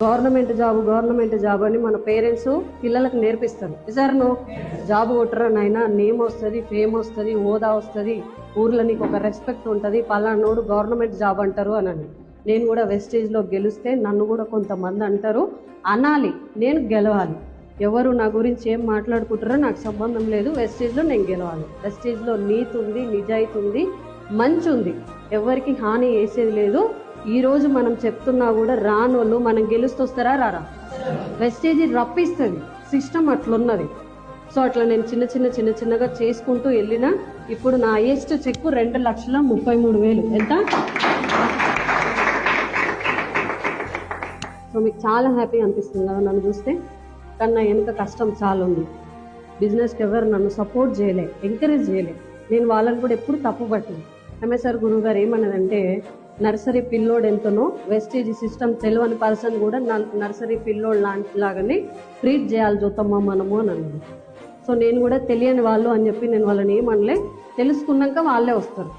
Government job అని మన parents పిల్లలకు నేర్పిస్తారు. సార్ నువ్వు జాబ్ కొట్టరా నాయనా, నేమ్ వస్తుంది, ఫేమ్ వస్తుంది, హోదా వస్తుంది, ఊర్లో నీకు ఒక రెస్పెక్ట్ ఉంటుంది, పలానోడు గవర్నమెంట్ జాబ్ అంటారు అని. నేను కూడా వెస్టేజ్లో గెలిస్తే నన్ను కూడా కొంతమంది అంటారు, అనాలి, నేను గెలవాలి. ఎవరు నా గురించి ఏం మాట్లాడుకుంటారో నాకు సంబంధం లేదు, వెస్టేజ్లో నేను గెలవాలి. వెస్టేజ్లో నీతి ఉంది, నిజాయితీ ఉంది, మంచి ఉంది, ఎవరికి హాని వేసేది లేదు. ఈరోజు మనం చెప్తున్నా కూడా రానోళ్ళు మనం గెలుస్తొస్తారా రారా? వెస్టేజ్ రప్పిస్తుంది, సిస్టమ్ అట్లున్నది. సో అట్లా నేను చిన్నగా చేసుకుంటూ వెళ్ళినా. ఇప్పుడు నా హైయెస్ట్ చెక్ 2,33,000. ఎంత? సో మీకు చాలా హ్యాపీ అనిపిస్తుంది కదా నన్ను చూస్తే, కానీ నా వెనుక కష్టం చాలా ఉంది. బిజినెస్కి ఎవరు నన్ను సపోర్ట్ చేయలే, ఎంకరేజ్ చేయలే. నేను వాళ్ళని కూడా ఎప్పుడు తప్పు పట్టిన. ఎంఎస్ఆర్ గురువు గారు ఏమన్నదంటే, నర్సరీ పిల్లోడు ఎంతనో వెస్టేజ్ సిస్టమ్ తెలియని పర్సన్ కూడా నర్సరీ పిల్లోడు లాగానే ట్రీట్ చేయాలి చూద్దామా మనము అని అన్నది. సో నేను కూడా తెలియని వాళ్ళు అని చెప్పి నేను వాళ్ళని ఏమనలే, తెలుసుకున్నాక వాళ్ళే వస్తారు.